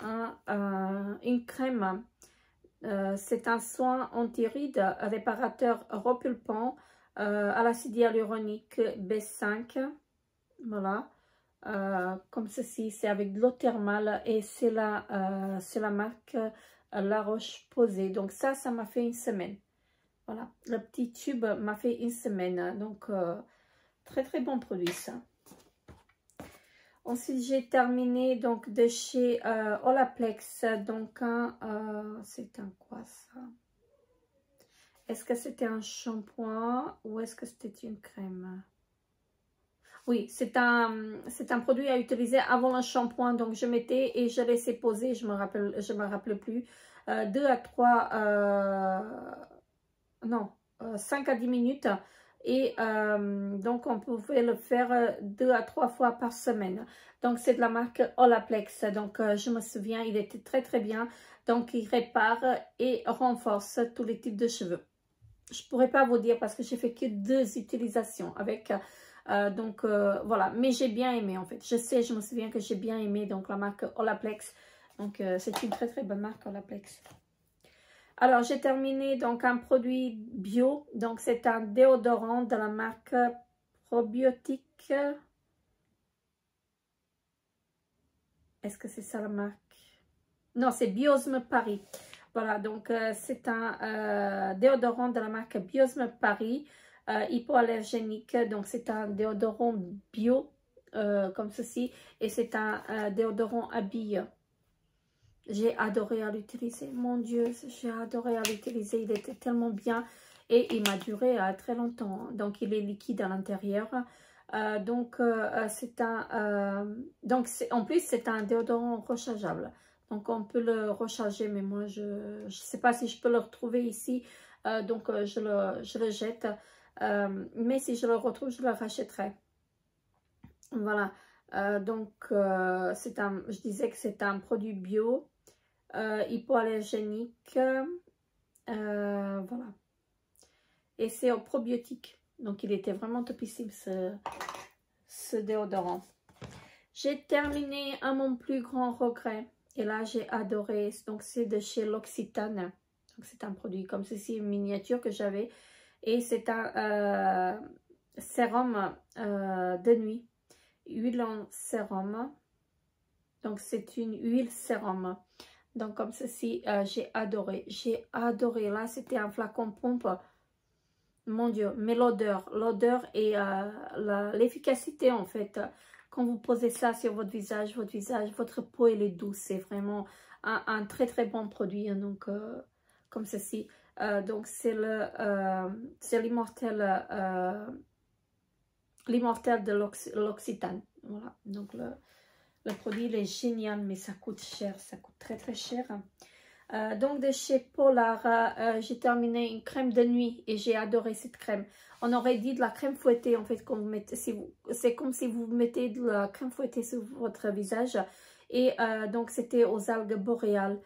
une crème. C'est un soin anti-rides réparateur repulpant à l'acide hyaluronique B5. Voilà. Comme ceci, c'est avec de l'eau thermale et c'est la marque La Roche-Posay. Donc ça m'a fait une semaine. Voilà, le petit tube m'a fait une semaine, donc très très bon produit ça. Ensuite, j'ai terminé donc de chez Olaplex, donc c'est un quoi ça? Est-ce que c'était un shampoing ou est-ce que c'était une crème? Oui, c'est un produit à utiliser avant le shampoing, donc je mettais et je laissais poser, je me rappelle plus, 2 à 3... non, 5 à 10 minutes et donc on pouvait le faire 2 à 3 fois par semaine. Donc c'est de la marque Olaplex, donc je me souviens, il était très très bien. Donc il répare et renforce tous les types de cheveux. Je pourrais pas vous dire parce que j'ai fait que 2 utilisations avec donc voilà, mais j'ai bien aimé en fait. Je me souviens que j'ai bien aimé donc la marque Olaplex. Donc c'est une très très bonne marque Olaplex. Alors, j'ai terminé donc un produit bio. Donc, c'est un déodorant de la marque Probiotique. Est-ce que c'est ça la marque? Non, c'est Biosme Paris. Voilà, donc c'est un déodorant de la marque Biosme Paris, hypoallergénique. Donc, c'est un déodorant bio, comme ceci. Et c'est un déodorant à billes. J'ai adoré à l'utiliser, mon Dieu, j'ai adoré à l'utiliser, il était tellement bien et il m'a duré très longtemps. Donc il est liquide à l'intérieur, donc c'est en plus c'est un déodorant rechargeable, donc on peut le recharger, mais moi je sais pas si je peux le retrouver ici, donc je le jette, mais si je le retrouve je le rachèterai. Voilà, donc je disais que c'est un produit bio. Hypoallergénique, voilà, et c'est au probiotique, donc il était vraiment topissime ce déodorant. J'ai terminé à mon plus grand regret et là j'ai adoré, donc c'est de chez L'Occitane, donc c'est un produit comme ceci, une miniature que j'avais et c'est un sérum de nuit, huile en sérum, donc c'est une huile sérum. Donc comme ceci, j'ai adoré. Là, c'était un flacon pompe. Mon Dieu, mais l'odeur et l'efficacité en fait. Quand vous posez ça sur votre visage, votre peau elle est douce. C'est vraiment un très très bon produit. Hein, donc comme ceci. Donc c'est l'immortel de l'Occitane. Voilà. Donc le produit il est génial, mais ça coûte cher, ça coûte très très cher. Donc de chez Polar, j'ai terminé une crème de nuit et j'ai adoré cette crème. On aurait dit de la crème fouettée en fait, c'est comme si vous mettez de la crème fouettée sur votre visage. Et donc c'était aux algues boréales.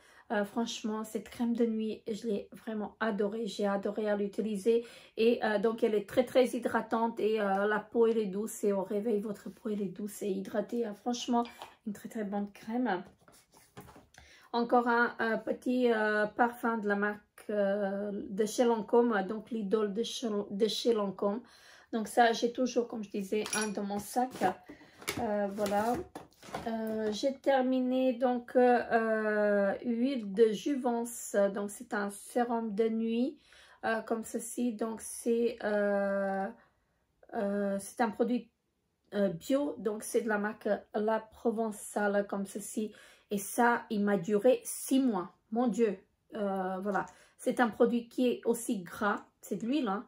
Franchement, cette crème de nuit, je l'ai vraiment adorée. J'ai adoré à l'utiliser. Et donc, elle est très, très hydratante. Et la peau, elle est douce. Et au réveil, votre peau, elle est douce et hydratée. Franchement, une très, très bonne crème. Encore un petit parfum de la marque de chez Lancôme. Donc, l'idole de chez Lancôme. Donc, ça, j'ai toujours, comme je disais, un dans mon sac. Voilà. J'ai terminé donc huile de Jouvence, donc c'est un sérum de nuit comme ceci, donc c'est un produit bio, donc c'est de la marque La Provençale comme ceci, et ça il m'a duré 6 mois, mon Dieu. Voilà, c'est un produit qui est aussi gras, c'est de l'huile, hein.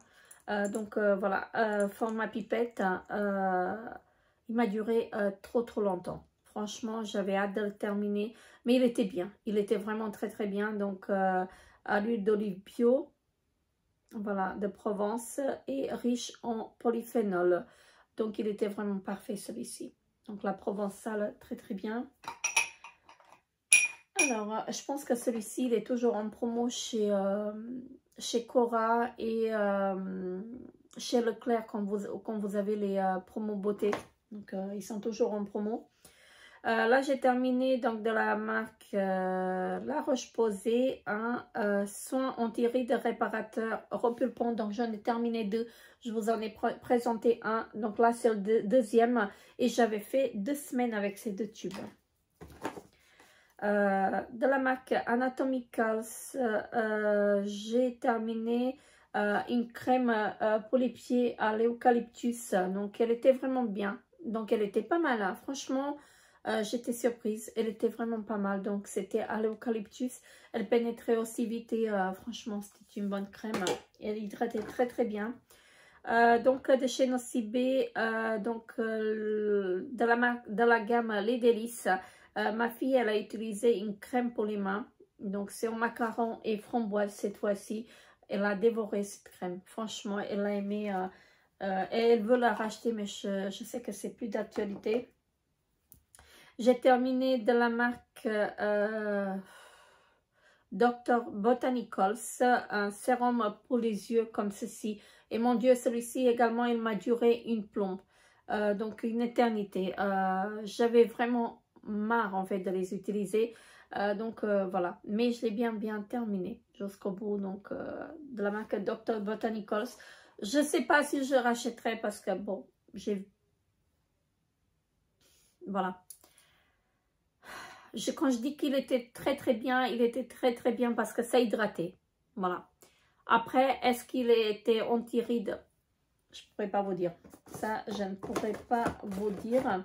Donc voilà, format pipette, il m'a duré trop longtemps. Franchement, j'avais hâte de le terminer, mais il était bien, il était vraiment très bien. Donc à l'huile d'olive bio, voilà, de Provence, et riche en polyphénol. Donc il était vraiment parfait celui-ci. Donc la Provençale, très bien. Alors je pense que celui-ci il est toujours en promo chez Cora et chez Leclerc quand vous avez les promos beauté. Donc ils sont toujours en promo. Là j'ai terminé donc de la marque La Roche-Posay un soin anti-rides réparateur repulpant. Donc j'en ai terminé 2, je vous en ai présenté un, donc là c'est le deuxième, et j'avais fait 2 semaines avec ces 2 tubes. De la marque Anatomicals, j'ai terminé une crème pour les pieds à l'eucalyptus. Donc elle était vraiment bien, donc elle était pas mal, hein. Franchement j'étais surprise, elle était vraiment pas mal. Donc c'était à l'eucalyptus, elle pénétrait aussi vite et franchement c'était une bonne crème, elle hydratait très bien. Donc de chez Nocibé, de la gamme Les Délices, ma fille elle a utilisé une crème pour les mains, donc c'est en macaron et framboise cette fois-ci. Elle a dévoré cette crème, franchement elle a aimé, et elle veut la racheter, mais je sais que c'est plus d'actualité. J'ai terminé de la marque Dr. Botanicals, un sérum pour les yeux comme ceci. Et mon Dieu, celui-ci également, il m'a duré une plombe, donc une éternité. J'avais vraiment marre en fait de les utiliser. Donc voilà, mais je l'ai bien terminé jusqu'au bout. Donc de la marque Dr. Botanicals. Je ne sais pas si je rachèterai parce que bon, voilà. Quand je dis qu'il était très bien, il était très bien parce que ça hydratait. Voilà. Après, est-ce qu'il était anti-rides? Je ne pourrais pas vous dire. Ça, je ne pourrais pas vous dire.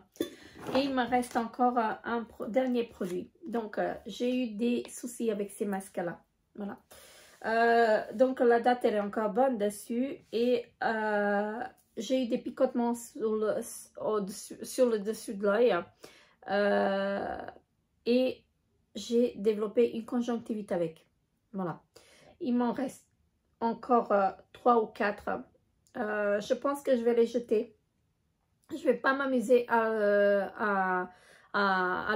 Et il me reste encore un dernier produit. Donc, j'ai eu des soucis avec ces masques-là. Voilà. Donc, la date, elle est encore bonne dessus. Et j'ai eu des picotements sur le dessus de l'œil. Et j'ai développé une conjonctivite avec. Voilà. Il m'en reste encore 3 ou 4. Je pense que je vais les jeter. Je ne vais pas m'amuser à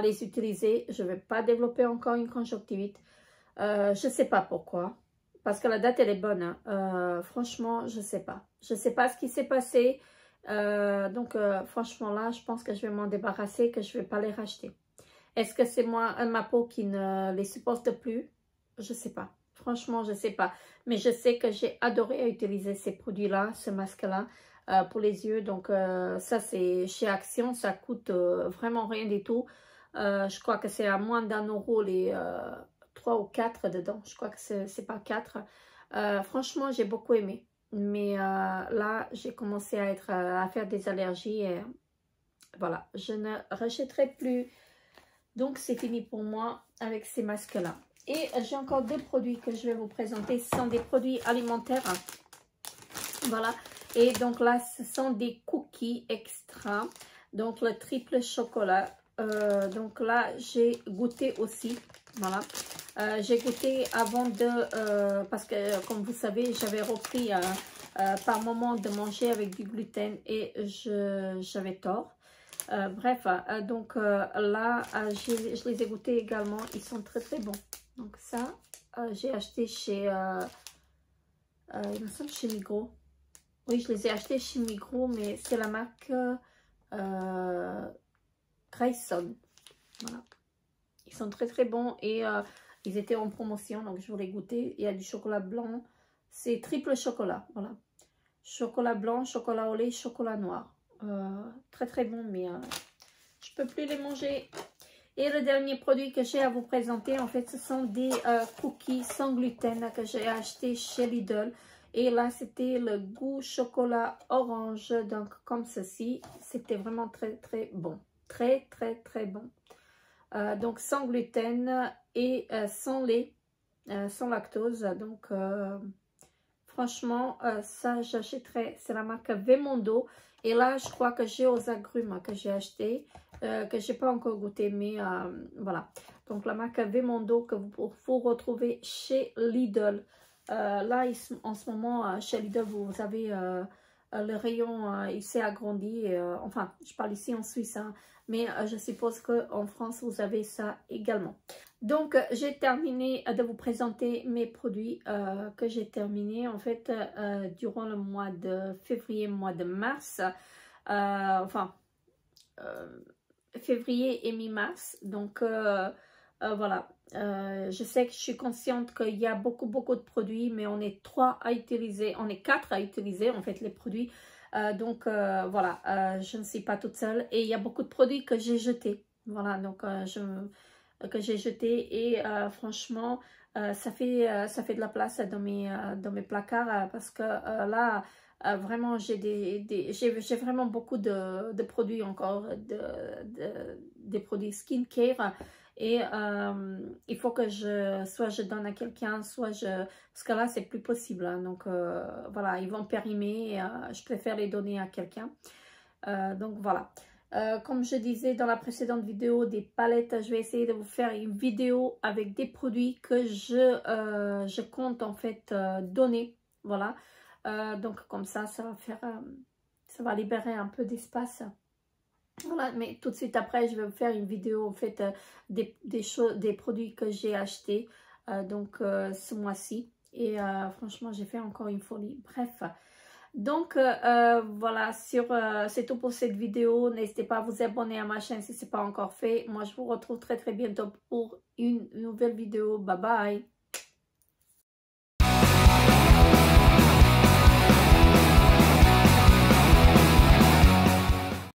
les utiliser. Je ne vais pas développer encore une conjonctivite. Je ne sais pas pourquoi. Parce que la date, elle est bonne. Hein. Franchement, je ne sais pas. Je ne sais pas ce qui s'est passé. Donc, franchement, là, je pense que je vais m'en débarrasser, que je ne vais pas les racheter. Est-ce que c'est moi, ma peau qui ne les supporte plus? Je ne sais pas. Franchement, je ne sais pas. Mais je sais que j'ai adoré utiliser ces produits-là, ce masque-là, pour les yeux. Donc, ça, c'est chez Action. Ça coûte vraiment rien du tout. Je crois que c'est à moins d'1 € les 3 ou 4 dedans. Je crois que c'est pas 4. Franchement, j'ai beaucoup aimé. Mais là, j'ai commencé à faire des allergies. Et voilà, je ne rachèterai plus. Donc, c'est fini pour moi avec ces masques-là. Et j'ai encore 2 produits que je vais vous présenter. Ce sont des produits alimentaires. Voilà. Et donc là, ce sont des cookies extra. Donc, le triple chocolat. Donc là, j'ai goûté aussi. Voilà. J'ai goûté avant de... parce que, comme vous savez, j'avais repris par moment de manger avec du gluten. Et j'avais tort. Bref, donc là, je les ai goûtés également. Ils sont très bons. Donc ça, j'ai acheté chez, il me semble chez Migros. Oui, je les ai achetés chez Migros, mais c'est la marque Grayson. Voilà. Ils sont très bons et ils étaient en promotion, donc je voulais goûter. Il y a du chocolat blanc. C'est triple chocolat, voilà. Chocolat blanc, chocolat au lait, chocolat noir. Très bon, mais je peux plus les manger. Et le dernier produit que j'ai à vous présenter, en fait, ce sont des cookies sans gluten que j'ai acheté chez Lidl. Et là, c'était le goût chocolat orange, donc comme ceci. C'était vraiment très, très bon. Très, très, très bon. Donc, sans gluten et sans lait, sans lactose. Donc, franchement, ça, j'achèterais. C'est la marque Vemondo. Et là, je crois que j'ai aux agrumes que j'ai acheté. Que j'ai pas encore goûté, mais voilà. Donc la marque Vemondo que vous retrouvez chez Lidl. Là, en ce moment, chez Lidl, vous avez le rayon, il s'est agrandi. Enfin, je parle ici en Suisse, hein, mais je suppose qu'en France, vous avez ça également. Donc, j'ai terminé de vous présenter mes produits que j'ai terminés en fait durant le mois de février, mois de mars. Enfin, février et mi-mars. Donc, voilà. Je sais que je suis consciente qu'il y a beaucoup de produits, mais on est 3 à utiliser, on est 4 à utiliser en fait les produits. Donc, voilà, je ne suis pas toute seule. Et il y a beaucoup de produits que j'ai jetés. Voilà, donc que j'ai jeté et franchement ça fait de la place dans mes placards parce que là vraiment j'ai vraiment beaucoup de produits encore, des produits skincare et il faut que soit je donne à quelqu'un, soit parce que là c'est plus possible, hein, donc voilà, ils vont périmer, je préfère les donner à quelqu'un, donc voilà. Comme je disais dans la précédente vidéo des palettes, je vais essayer de vous faire une vidéo avec des produits que je compte en fait donner. Voilà. Donc comme ça va faire, ça va libérer un peu d'espace. Voilà, mais tout de suite après, je vais vous faire une vidéo en fait des produits que j'ai achetés donc ce mois-ci. Et franchement, j'ai fait encore une folie. Bref. Donc voilà, c'est tout pour cette vidéo. N'hésitez pas à vous abonner à ma chaîne si ce n'est pas encore fait. Moi, je vous retrouve très bientôt pour une nouvelle vidéo. Bye bye.